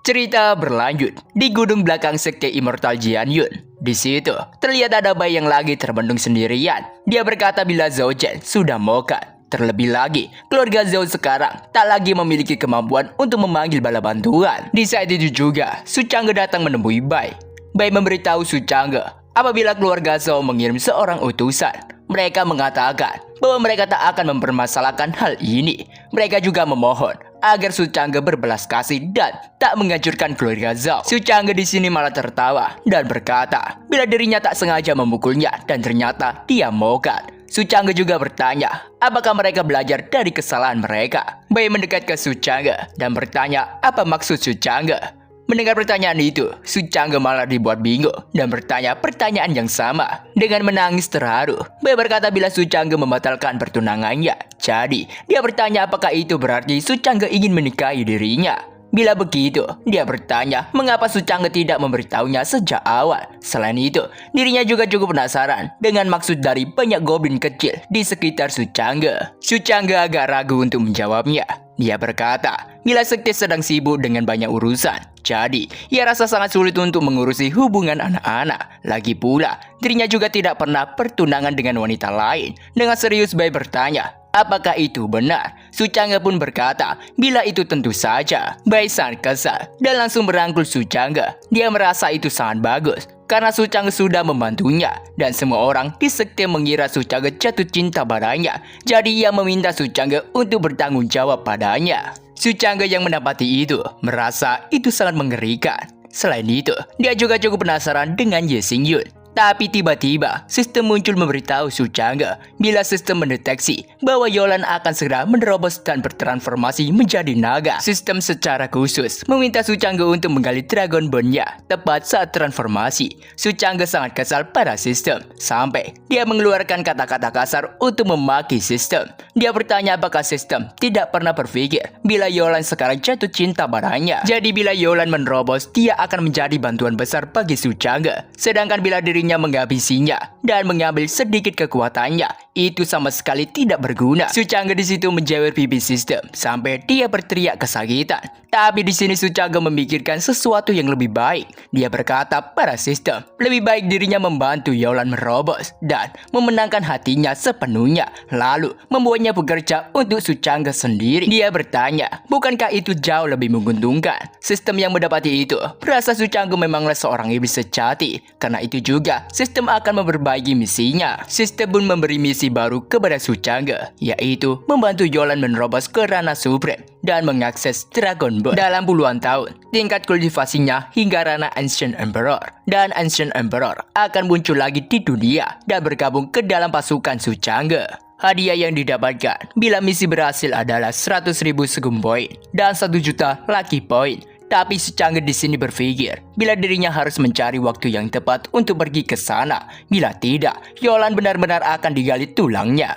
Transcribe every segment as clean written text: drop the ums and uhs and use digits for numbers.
Cerita berlanjut di gunung belakang sekte Immortal Jianyun. Di situ terlihat ada bayi yang lagi terbendung sendirian. Dia berkata bila Zhao Chen sudah mokat. Terlebih lagi, keluarga Zhao sekarang tak lagi memiliki kemampuan untuk memanggil bala bantuan. Di saat itu juga, Su Chang'e datang menemui Bai. Bai memberitahu Su Chang'e apabila keluarga Zhao mengirim seorang utusan. Mereka mengatakan bahwa mereka tak akan mempermasalahkan hal ini. Mereka juga memohon agar Su Chang'e berbelas kasih dan tak menghancurkan keluarga Zhao. Su Chang'e di sini malah tertawa dan berkata bila dirinya tak sengaja memukulnya dan ternyata dia mokat. Su Chang'e juga bertanya apakah mereka belajar dari kesalahan mereka. Bai mendekat ke Su Chang'e dan bertanya apa maksud Su Chang'e. Mendengar pertanyaan itu, Su Chang'e malah dibuat bingung dan bertanya pertanyaan yang sama. Dengan menangis terharu, Bai berkata bila Su Chang'e membatalkan pertunangannya. Jadi, dia bertanya apakah itu berarti Su Chang'e ingin menikahi dirinya. Bila begitu, dia bertanya mengapa Su Chang'e tidak memberitahunya sejak awal. Selain itu, dirinya juga cukup penasaran dengan maksud dari banyak goblin kecil di sekitar Su Chang'e. Su Chang'e agak ragu untuk menjawabnya. Dia berkata, bila sekte sedang sibuk dengan banyak urusan, jadi ia rasa sangat sulit untuk mengurusi hubungan anak-anak. Lagi pula, dirinya juga tidak pernah pertunangan dengan wanita lain. Dengan serius Bai bertanya, apakah itu benar? Su Chang'e pun berkata, bila itu tentu saja. Bai sangat kesal dan langsung merangkul Su Chang'e. Dia merasa itu sangat bagus karena Su Chang'e sudah membantunya dan semua orang di sekte mengira Su Chang'e jatuh cinta padanya. Jadi ia meminta Su Chang'e untuk bertanggung jawab padanya. Su Chang'e yang mendapati itu merasa itu sangat mengerikan. Selain itu, dia juga cukup penasaran dengan Ye Xingyun. Tapi tiba-tiba, sistem muncul memberitahu Su Chang'e bila sistem mendeteksi bahwa Yolan akan segera menerobos dan bertransformasi menjadi naga. Sistem secara khusus meminta Su Chang'e untuk menggali Dragon Bone-nya tepat saat transformasi. Su Chang'e sangat kesal pada sistem, sampai dia mengeluarkan kata-kata kasar untuk memaki sistem. Dia bertanya apakah sistem tidak pernah berpikir bila Yolan sekarang jatuh cinta padanya. Jadi bila Yolan menerobos, dia akan menjadi bantuan besar bagi Su Chang'e. Sedangkan bila dirinya menghabisinya dan mengambil sedikit kekuatannya, itu sama sekali tidak berguna. Su Chang'e di situ menjewer pipi sistem sampai dia berteriak kesakitan. Tapi di sini Su Chang'e memikirkan sesuatu yang lebih baik. Dia berkata pada sistem, lebih baik dirinya membantu Yolan merobos dan memenangkan hatinya sepenuhnya, lalu membuatnya bekerja untuk Su Chang'e sendiri. Dia bertanya, bukankah itu jauh lebih menguntungkan? Sistem yang mendapati itu merasa Su Chang'e memanglah seorang iblis sejati. Karena itu juga sistem akan memperbaiki misinya. Sistem pun memberi misi baru kepada Su Chang'e, yaitu membantu Yolan menerobos ke ranah Supreme dan mengakses Dragon Bone. Dalam puluhan tahun, tingkat kultivasinya hingga ranah Ancient Emperor. Dan Ancient Emperor akan muncul lagi di dunia dan bergabung ke dalam pasukan Su Chang'e. Hadiah yang didapatkan bila misi berhasil adalah 100.000 Segum Point dan 1 juta Lucky Point. Tapi Su Chang'e di sini berpikir bila dirinya harus mencari waktu yang tepat untuk pergi ke sana. Bila tidak, Yolan benar-benar akan digali tulangnya.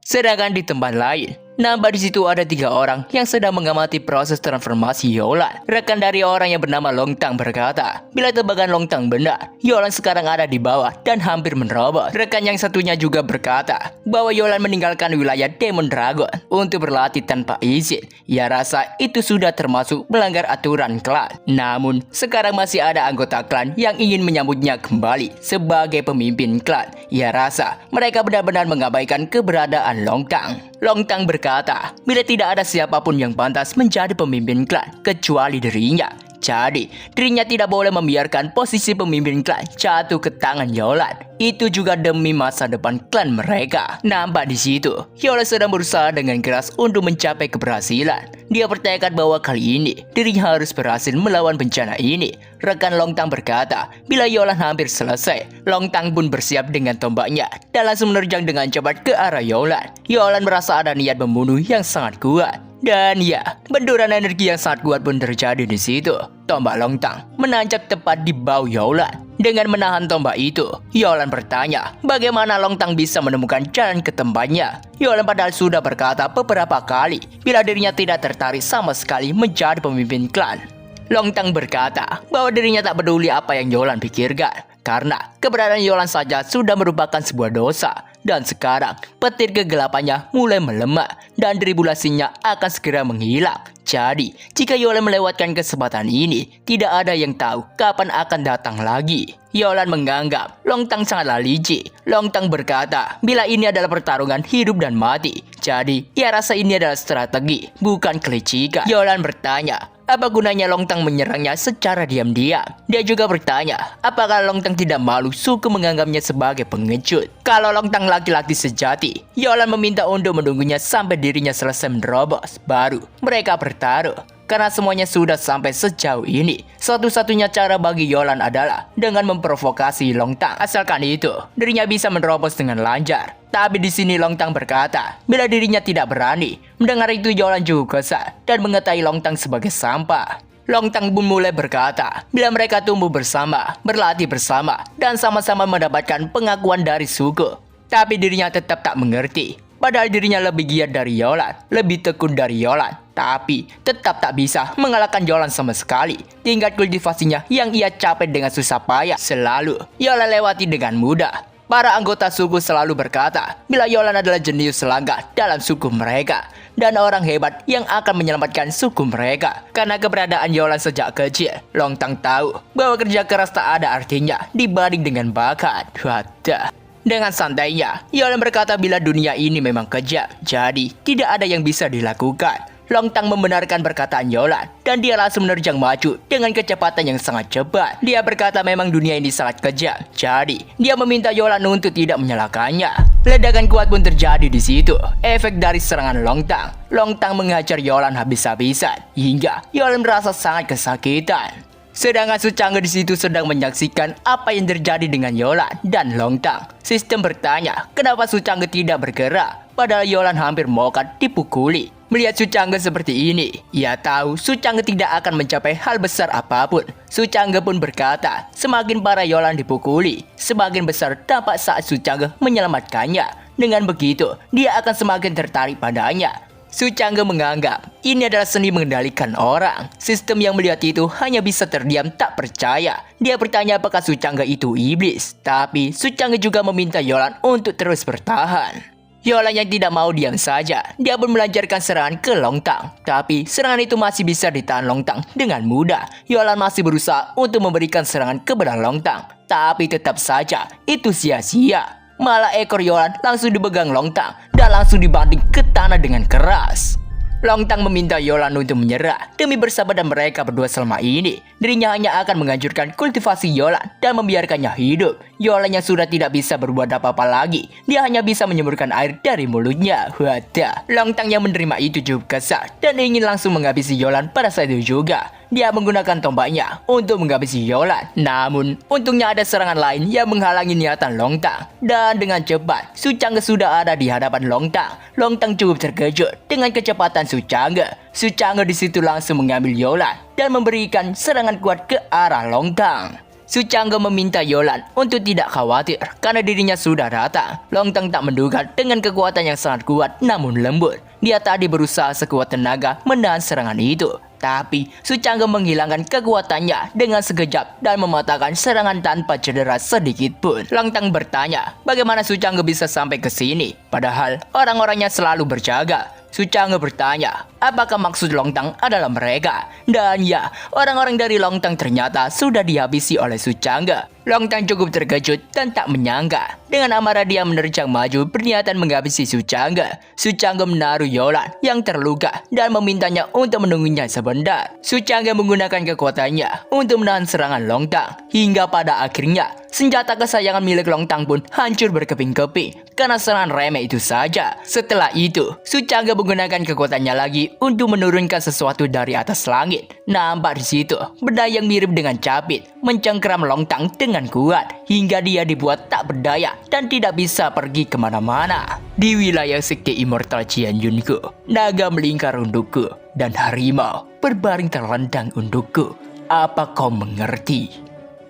Sedangkan di tempat lain, nampak di situ ada 3 orang yang sedang mengamati proses transformasi Yolan. Rekan dari orang yang bernama Long Tang berkata, bila tebakan Long Tang benar, Yolan sekarang ada di bawah dan hampir menerobos. Rekan yang satunya juga berkata bahwa Yolan meninggalkan wilayah Demon Dragon untuk berlatih tanpa izin. Ia rasa itu sudah termasuk melanggar aturan klan. Namun, sekarang masih ada anggota klan yang ingin menyambutnya kembali sebagai pemimpin klan. Ia rasa mereka benar-benar mengabaikan keberadaan Long Tang. Long Tang berkata, bila tidak ada siapapun yang pantas menjadi pemimpin klan kecuali dirinya. Jadi, dirinya tidak boleh membiarkan posisi pemimpin klan jatuh ke tangan Yolan. Itu juga demi masa depan klan mereka. Nampak di situ, Yolan sedang berusaha dengan keras untuk mencapai keberhasilan. Dia bertekad bahwa kali ini dirinya harus berhasil melawan bencana ini. Rekan Long Tang berkata, bila Yolan hampir selesai, Long Tang pun bersiap dengan tombaknya dan langsung menerjang dengan cepat ke arah Yolan. Yolan merasa ada niat membunuh yang sangat kuat. Dan ya, benturan energi yang sangat kuat pun terjadi di situ. Tombak Long Tang menancap tepat di bahu Yolan. Dengan menahan tombak itu, Yolan bertanya bagaimana Long Tang bisa menemukan jalan ke tempatnya. Yolan padahal sudah berkata beberapa kali bila dirinya tidak tertarik sama sekali menjadi pemimpin klan. Long Tang berkata bahwa dirinya tak peduli apa yang Yolan pikirkan, karena keberadaan Yolan saja sudah merupakan sebuah dosa. Dan sekarang petir kegelapannya mulai melemah dan tribulasinya akan segera menghilang. Jadi, jika Yolan melewatkan kesempatan ini, tidak ada yang tahu kapan akan datang lagi. Yolan menganggap Longtang sangatlah licik. Longtang berkata, bila ini adalah pertarungan hidup dan mati. Jadi, ia rasa ini adalah strategi, bukan kelicikan. Yolan bertanya, apa gunanya Longtang menyerangnya secara diam-diam? Dia juga bertanya, apakah Longtang tidak malu suku menganggapnya sebagai pengecut? Kalau Longtang laki-laki sejati, Yolan meminta untuk menunggunya sampai dirinya selesai menerobos. Baru mereka bertaruh. Karena semuanya sudah sampai sejauh ini, satu-satunya cara bagi Yolan adalah dengan memprovokasi Longtang. Asalkan itu, dirinya bisa menerobos dengan lancar. Tapi di sini Longtang berkata, bila dirinya tidak berani. Mendengar itu Yolan juga kesal dan mengetahui Longtang sebagai sampah. Longtang pun mulai berkata, bila mereka tumbuh bersama, berlatih bersama, dan sama-sama mendapatkan pengakuan dari suku. Tapi dirinya tetap tak mengerti. Padahal dirinya lebih giat dari Yolan, lebih tekun dari Yolan. Tapi tetap tak bisa mengalahkan Yolan sama sekali. Tingkat kultivasinya yang ia capai dengan susah payah selalu Yolan lewati dengan mudah. Para anggota suku selalu berkata bila Yolan adalah jenius selangkah dalam suku mereka dan orang hebat yang akan menyelamatkan suku mereka. Karena keberadaan Yolan sejak kecil, Longtang tahu bahwa kerja keras tak ada artinya dibanding dengan bakat. Wadah. Dengan santainya, Yolan berkata bila dunia ini memang kejam, jadi tidak ada yang bisa dilakukan. Longtang membenarkan perkataan Yolan dan dia langsung menerjang maju dengan kecepatan yang sangat cepat. Dia berkata memang dunia ini sangat kejam, jadi dia meminta Yolan untuk tidak menyalahkannya. Ledakan kuat pun terjadi di situ. Efek dari serangan Longtang. Longtang menghajar Yolan habis-habisan hingga Yolan merasa sangat kesakitan. Sedangkan Suchangge di situ sedang menyaksikan apa yang terjadi dengan Yolan dan Longtang. Sistem bertanya, kenapa Suchangge tidak bergerak? Padahal Yolan hampir mau dipukuli. Melihat Suchangge seperti ini, ia tahu Suchangge tidak akan mencapai hal besar apapun. Suchangge pun berkata, semakin para Yolan dipukuli, semakin besar dampak saat Suchangge menyelamatkannya. Dengan begitu, dia akan semakin tertarik padanya. Suchangge menganggap ini adalah seni mengendalikan orang. Sistem yang melihat itu hanya bisa terdiam tak percaya. Dia bertanya apakah Suchangge itu iblis. Tapi Suchangge juga meminta Yolan untuk terus bertahan. Yolan yang tidak mau diam saja. Dia pun melancarkan serangan ke Longtang. Tapi serangan itu masih bisa ditahan Longtang dengan mudah. Yolan masih berusaha untuk memberikan serangan kepada Longtang. Tapi tetap saja itu sia-sia. Malah ekor Yolan langsung dipegang Longtang dan langsung dibanting ke tanah dengan keras. Longtang meminta Yolan untuk menyerah demi bersahabat dan mereka berdua selama ini. Dirinya hanya akan menghancurkan kultivasi Yolan dan membiarkannya hidup. Yolan yang sudah tidak bisa berbuat apa-apa lagi. Dia hanya bisa menyemburkan air dari mulutnya. Wadah. Longtang yang menerima itu cukup kesal dan ingin langsung menghabisi Yolan pada saat itu juga. Dia menggunakan tombaknya untuk menghabisi Yolan. Namun, untungnya ada serangan lain yang menghalangi niatan Longtang. Dan dengan cepat, Suchangge sudah ada di hadapan Longtang. Longtang cukup terkejut dengan kecepatan Suchangge. Suchangge di situ langsung mengambil Yolan dan memberikan serangan kuat ke arah Longtang. Suchangge meminta Yolan untuk tidak khawatir karena dirinya sudah datang. Longtang tak menduga dengan kekuatan yang sangat kuat namun lembut. Dia tadi berusaha sekuat tenaga menahan serangan itu. Tapi Suchangge menghilangkan kekuatannya dengan sekejap dan mematahkan serangan tanpa cedera sedikit pun. Longtang bertanya, bagaimana Suchangge bisa sampai ke sini? Padahal orang-orangnya selalu berjaga. Suchangge bertanya, apakah maksud Longtang adalah mereka? Dan ya, orang-orang dari Longtang ternyata sudah dihabisi oleh Suchangge. Longtang cukup terkejut dan tak menyangka. Dengan amarah dia menerjang maju berniatan menghabisi Suchangge. Suchangge menaruh Yolan yang terluka dan memintanya untuk menunggunya sebentar. Suchangge menggunakan kekuatannya untuk menahan serangan Longtang. Hingga pada akhirnya, senjata kesayangan milik Longtang pun hancur berkeping-keping karena serangan remeh itu saja. Setelah itu, Suchangge menggunakan kekuatannya lagi untuk menurunkan sesuatu dari atas langit. Nampak di situ, benda yang mirip dengan capit mencengkeram Longtang dengan kuat hingga dia dibuat tak berdaya dan tidak bisa pergi kemana-mana. Di wilayah sekte immortal Jian Yunku, naga melingkar untukku dan harimau berbaring terlentang untukku. Apa kau mengerti?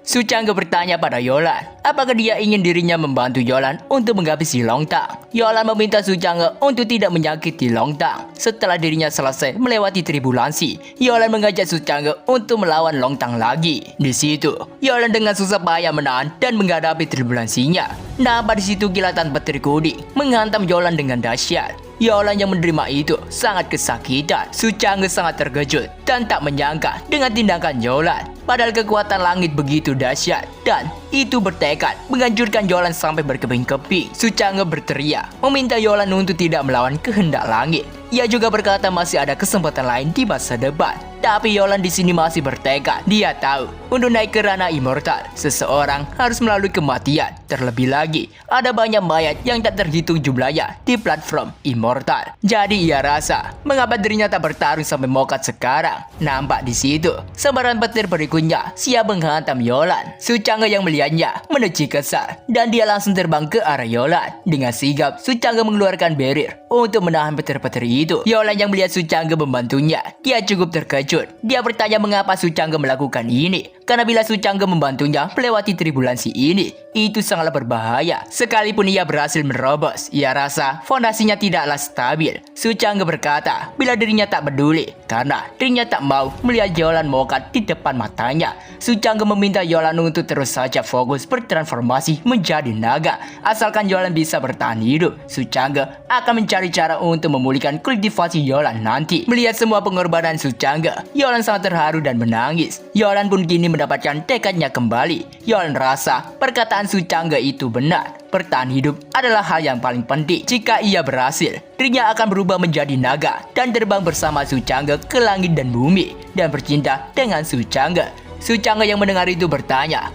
Suchangge bertanya pada Yolan, apakah dia ingin dirinya membantu Yolan untuk menghabisi Longtang. Yolan meminta Suchangge untuk tidak menyakiti Longtang. Setelah dirinya selesai melewati tribulasi, Yolan mengajak Suchangge untuk melawan Longtang lagi. Di situ, Yolan dengan susah payah menahan dan menghadapi tribulasinya. Nampak di situ kilatan petir kuning menghantam Yolan dengan dahsyat. Yolan yang menerima itu sangat kesakitan. Su Chang'e sangat terkejut dan tak menyangka dengan tindakan Yolan. Padahal kekuatan langit begitu dahsyat dan itu bertekad menghancurkan Yolan sampai berkeping-keping. Su Chang'e berteriak meminta Yolan untuk tidak melawan kehendak langit. Ia juga berkata masih ada kesempatan lain di masa depan. Tapi Yolan di sini masih bertekad. Dia tahu untuk naik ke ranah immortal, seseorang harus melalui kematian. Terlebih lagi, ada banyak mayat yang tak terhitung jumlahnya di platform immortal. Jadi ia rasa mengapa dirinya tak bertarung sampai mokat sekarang. Nampak di situ sebaran petir berikutnya siap menghantam Yolan. Su Chang'e yang melihatnya menuju kesal dan dia langsung terbang ke arah Yolan. Dengan sigap Su Chang'e mengeluarkan barrier untuk menahan petir-petir itu. Yolan yang melihat Su Chang'e membantunya, dia cukup terkejut. Dia bertanya mengapa Su Chang'e melakukan ini. Karena bila Su Chang'e membantunya melewati tribulasi ini, itu sangatlah berbahaya. Sekalipun ia berhasil menerobos, ia rasa fondasinya tidaklah stabil. Su Chang'e berkata bila dirinya tak peduli karena dirinya tak mau melihat Yolan mokat di depan matanya. Su Chang'e meminta Yolan untuk terus saja fokus bertransformasi menjadi naga. Asalkan Yolan bisa bertahan hidup, Su Chang'e akan mencari cara untuk memulihkan kultivasi Yolan nanti. Melihat semua pengorbanan Su Chang'e, Yolan sangat terharu dan menangis. Yolan pun kini mendapatkan tekadnya kembali. Yolan rasa perkataan Su Chang'e itu benar. Bertahan hidup adalah hal yang paling penting. Jika ia berhasil, dirinya akan berubah menjadi naga dan terbang bersama Su Chang'e ke langit dan bumi dan bercinta dengan Su Chang'e. Su Chang'e yang mendengar itu bertanya,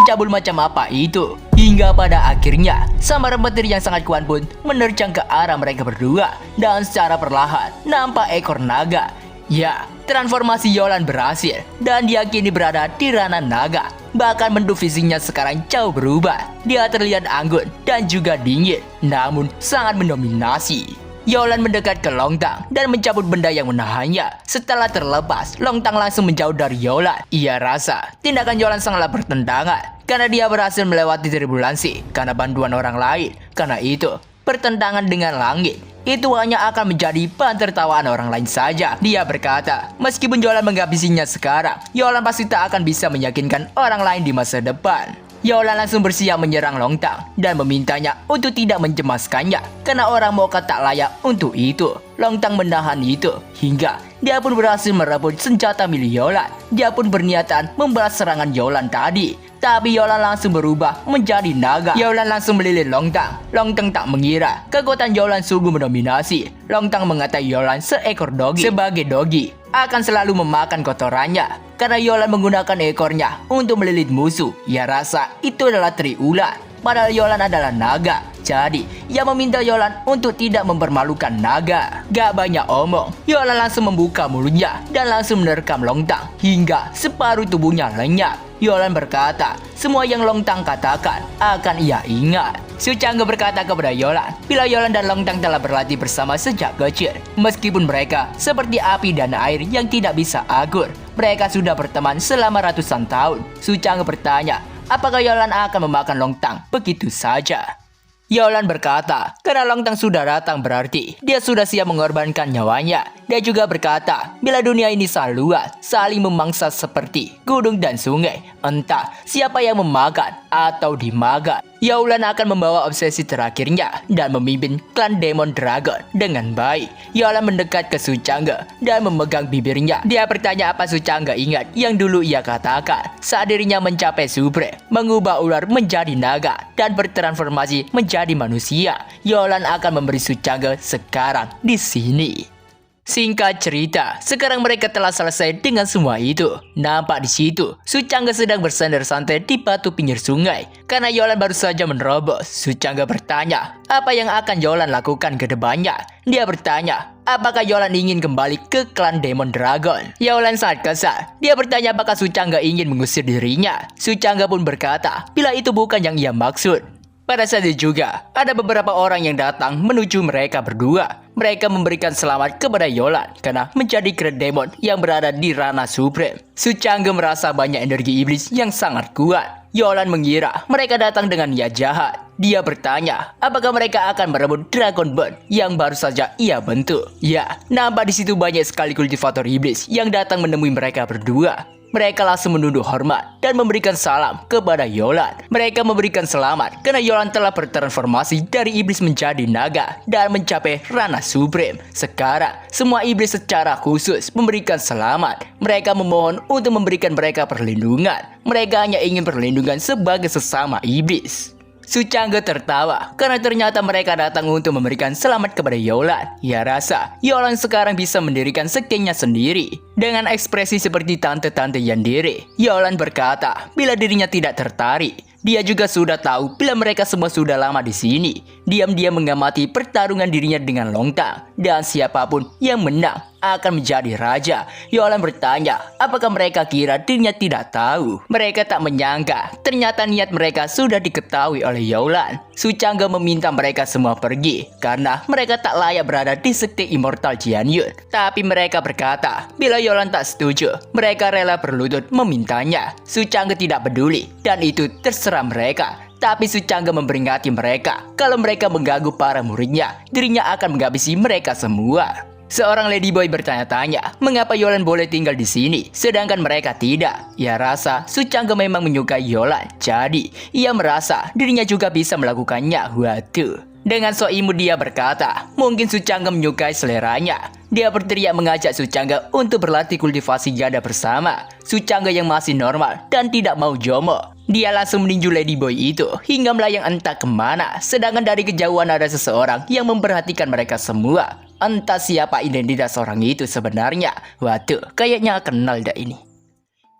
cabul macam apa itu? Hingga pada akhirnya, sambaran petir yang sangat kuat pun menerjang ke arah mereka berdua. Dan secara perlahan, nampak ekor naga. Ya, transformasi Yolan berhasil dan dia kini berada di ranah naga. Bahkan bentuk fisiknya sekarang jauh berubah. Dia terlihat anggun dan juga dingin, namun sangat mendominasi. Yolan mendekat ke Longtang dan mencabut benda yang menahannya. Setelah terlepas, Longtang langsung menjauh dari Yolan. Ia rasa tindakan Yolan sangatlah bertentangan karena dia berhasil melewati tribulasi karena bantuan orang lain. Karena itu, bertentangan dengan langit itu hanya akan menjadi bahan tertawaan orang lain saja. Dia berkata, meskipun Yolan menghabisinya sekarang, Yolan pasti tak akan bisa meyakinkan orang lain di masa depan. Yolan langsung bersiap menyerang Longtang dan memintanya untuk tidak mencemaskannya karena orang mokat tak layak untuk itu. Longtang menahan itu hingga dia pun berhasil merebut senjata milik Yolan. Dia pun berniatan membalas serangan Yolan tadi. Tapi Yolan langsung berubah menjadi naga. Yolan langsung melilit Longtang. Longtang tak mengira kekuatan Yolan sungguh mendominasi. Longtang mengatai Yolan seekor dogi. Sebagai dogi akan selalu memakan kotorannya. Karena Yolan menggunakan ekornya untuk melilit musuh. Ia rasa itu adalah triulan. Padahal Yolan adalah naga. Jadi, ia meminta Yolan untuk tidak mempermalukan naga. Gak banyak omong, Yolan langsung membuka mulutnya dan langsung menerkam Longtang hingga separuh tubuhnya lenyap. Yolan berkata, semua yang Longtang katakan akan ia ingat. Su Chang'e berkata kepada Yolan, bila Yolan dan Longtang telah berlatih bersama sejak kecil. Meskipun mereka seperti api dan air yang tidak bisa akur, mereka sudah berteman selama ratusan tahun. Su Chang'e bertanya, apakah Yolan akan memakan Longtang begitu saja? Yolan berkata, karena Longtang sudah datang berarti dia sudah siap mengorbankan nyawanya. Dia juga berkata, bila dunia ini sangat luas, saling memangsa seperti gunung dan sungai. Entah siapa yang memakan atau dimakan. Yolan akan membawa obsesi terakhirnya dan memimpin klan Demon Dragon dengan baik. Yolan mendekat ke Su Chang'e dan memegang bibirnya. Dia bertanya apa Su Chang'e ingat yang dulu ia katakan saat dirinya mencapai Supreme, mengubah ular menjadi naga dan bertransformasi menjadi manusia. Yolan akan memberi Su Chang'e sekarang di sini. Singkat cerita, sekarang mereka telah selesai dengan semua itu. Nampak di situ, Su Chang'e sedang bersandar santai di batu pinggir sungai. Karena Yolan baru saja menerobos, Su Chang'e bertanya, apa yang akan Yolan lakukan ke depannya? Dia bertanya, apakah Yolan ingin kembali ke klan Demon Dragon? Yolan sangat kesal. Dia bertanya apakah Su Chang'e ingin mengusir dirinya. Su Chang'e pun berkata, bila itu bukan yang ia maksud. Pada saat itu juga, ada beberapa orang yang datang menuju mereka berdua. Mereka memberikan selamat kepada Yolan karena menjadi Great Demon yang berada di ranah Supreme. Su Chang'e merasa banyak energi iblis yang sangat kuat. Yolan mengira mereka datang dengan niat jahat. Dia bertanya, apakah mereka akan merebut Dragon Bone yang baru saja ia bentuk? Ya, nampak di situ banyak sekali kultivator iblis yang datang menemui mereka berdua. mereka langsung menunduk hormat dan memberikan salam kepada Yolan. Mereka memberikan selamat karena Yolan telah bertransformasi dari iblis menjadi naga dan mencapai ranah supreme. Sekarang, semua iblis secara khusus memberikan selamat. Mereka memohon untuk memberikan mereka perlindungan. Mereka hanya ingin perlindungan sebagai sesama iblis. Suchangge tertawa karena ternyata mereka datang untuk memberikan selamat kepada Yolan. Ia rasa Yolan sekarang bisa mendirikan sektenya sendiri. Dengan ekspresi seperti tante-tante Yandere, Yolan berkata bila dirinya tidak tertarik. Dia juga sudah tahu bila mereka semua sudah lama di sini. Diam-diam mengamati pertarungan dirinya dengan Longtang. Dan siapapun yang menang akan menjadi raja. Yolan bertanya, apakah mereka kira dirinya tidak tahu? Mereka tak menyangka, ternyata niat mereka sudah diketahui oleh Yolan. Suchangge meminta mereka semua pergi, karena mereka tak layak berada di sekte Immortal Jianyun. Tapi mereka berkata, bila Yolan tak setuju, mereka rela berlutut memintanya. Suchangge tidak peduli, dan itu terserah mereka. Tapi Suchangge memperingati mereka, kalau mereka mengganggu para muridnya, dirinya akan menghabisi mereka semua. Seorang ladyboy bertanya-tanya, mengapa Yolan boleh tinggal di sini, sedangkan mereka tidak. Ia rasa Suchangge memang menyukai Yolan, jadi ia merasa dirinya juga bisa melakukannya. Waduh. Dengan sok imut dia berkata, mungkin Suchangge menyukai seleranya. Dia berteriak mengajak Suchangge untuk berlatih kultivasi ganda bersama. Suchangge yang masih normal dan tidak mau jomo. Dia langsung meninju ladyboy itu hingga melayang entah kemana. Sedangkan dari kejauhan ada seseorang yang memperhatikan mereka semua. Entah siapa identitas orang itu sebenarnya. Waduh, kayaknya kenal dah ini.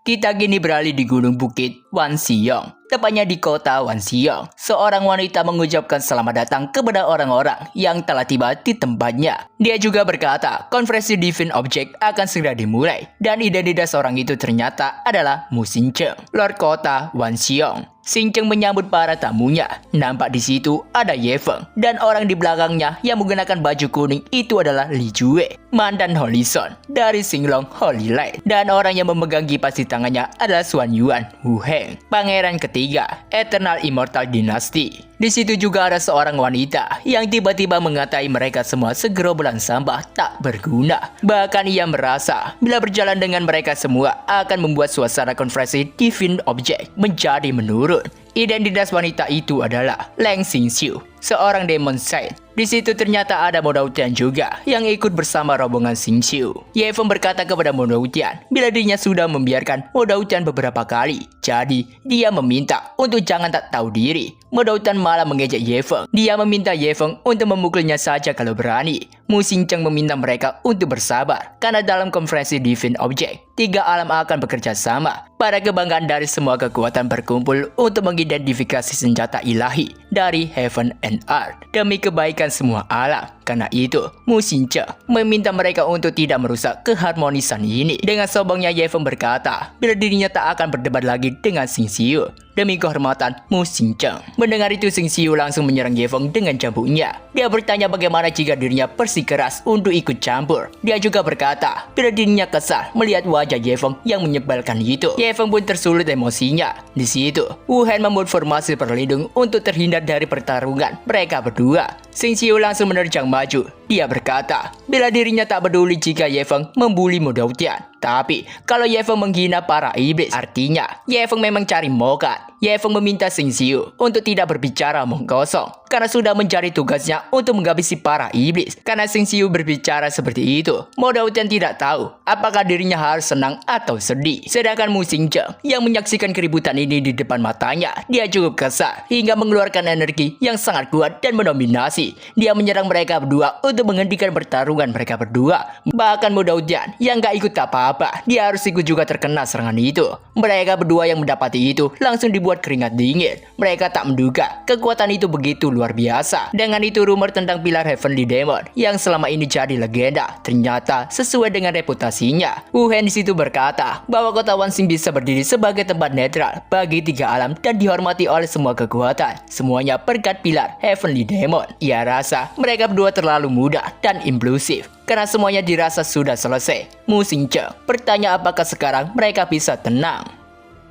Kita kini beralih di gunung bukit Wanxiong. Tepatnya di kota Wanxiong, seorang wanita mengucapkan selamat datang kepada orang-orang yang telah tiba di tempatnya. Dia juga berkata, konferensi Divine Object akan segera dimulai. Dan identitas orang itu ternyata adalah Mu Xingcheng, Lord Kota Wanxiong. Xingcheng menyambut para tamunya. Nampak di situ ada Ye Feng dan orang di belakangnya yang menggunakan baju kuning itu adalah Li Jue, mantan Holy Son dari Xinglong Holy Light. Dan orang yang memegang kipas di tangannya adalah Xuan Yuan Wu Heng, pangeran ketiga Eternal Immortal Dynasty. Di situ juga ada seorang wanita yang tiba-tiba mengatai mereka semua segerombolan sampah tak berguna. Bahkan ia merasa bila berjalan dengan mereka semua akan membuat suasana konferensi Divine Object menjadi menurun. Identitas wanita itu adalah Leng Xingxiu, seorang demon side. Di situ ternyata ada Mo Daotian juga yang ikut bersama rombongan Xingxiu. Ye Feng berkata kepada Mo Daotian bila dirinya sudah membiarkan Mo Daotian beberapa kali. Jadi dia meminta untuk jangan tak tahu diri. Mo Daotian malah mengejek Ye Feng. Dia meminta Ye Feng untuk memukulnya saja kalau berani. Mu Xingcheng meminta mereka untuk bersabar karena dalam konferensi Divine Object, 3 alam akan bekerja sama. Para kebanggaan dari semua kekuatan berkumpul untuk mengidentifikasi senjata ilahi dari Heaven and Earth demi kebaikan semua alam. Karena itu, Mu Xingcheng meminta mereka untuk tidak merusak keharmonisan ini. Dengan sombongnya Ye Feng berkata, bila dirinya tak akan berdebat lagi dengan Xingxiu demi kehormatan Mu Xingcheng. Mendengar itu, Xingxiu langsung menyerang Ye Feng dengan cambuknya. Dia bertanya bagaimana jika dirinya bersikeras untuk ikut campur. Dia juga berkata, bila dirinya kesal melihat wajah Ye Feng yang menyebalkan itu. Ye Feng pun tersulut emosinya. Di situ, Wu Hen membuat formasi perlindung untuk terhindar dari pertarungan mereka berdua. Xingxiu langsung menerjang maju. Dia berkata, bila dirinya tak peduli jika Ye Feng membuli Mo Daotian. Tapi, kalau Ye Feng menghina para iblis, artinya Ye Feng memang cari mokat. Ye Feng meminta Xingxiu untuk tidak berbicara omong kosong, karena sudah menjadi tugasnya untuk menghabisi para iblis. Karena Xingxiu berbicara seperti itu, Mo Daotian tidak tahu apakah dirinya harus senang atau sedih. Sedangkan Mu Xingcheng yang menyaksikan keributan ini di depan matanya, dia cukup kesal hingga mengeluarkan energi yang sangat kuat dan mendominasi. Dia menyerang mereka berdua untuk menghentikan pertarungan mereka berdua. Bahkan Mo Daotian yang gak ikut apa-apa, dia harus ikut juga terkena serangan itu. Mereka berdua yang mendapati itu langsung dibuat keringat dingin. Mereka tak menduga kekuatan itu begitu luar biasa. Dengan itu rumor tentang pilar Heavenly Demon yang selama ini jadi legenda ternyata sesuai dengan reputasinya. Wu Hen di situ berkata bahwa kota Wanxing bisa berdiri sebagai tempat netral bagi 3 alam dan dihormati oleh semua kekuatan. Semuanya berkat pilar Heavenly Demon. Ia rasa mereka berdua terlalu mudah dan impulsif karena semuanya dirasa sudah selesai. Mu Xingcheng bertanya apakah sekarang mereka bisa tenang.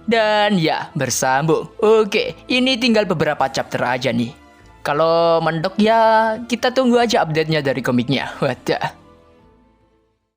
Dan ya, bersambung. Oke, ini tinggal beberapa chapter aja nih. Kalau mendok ya, kita tunggu aja update-nya dari komiknya. Wadah.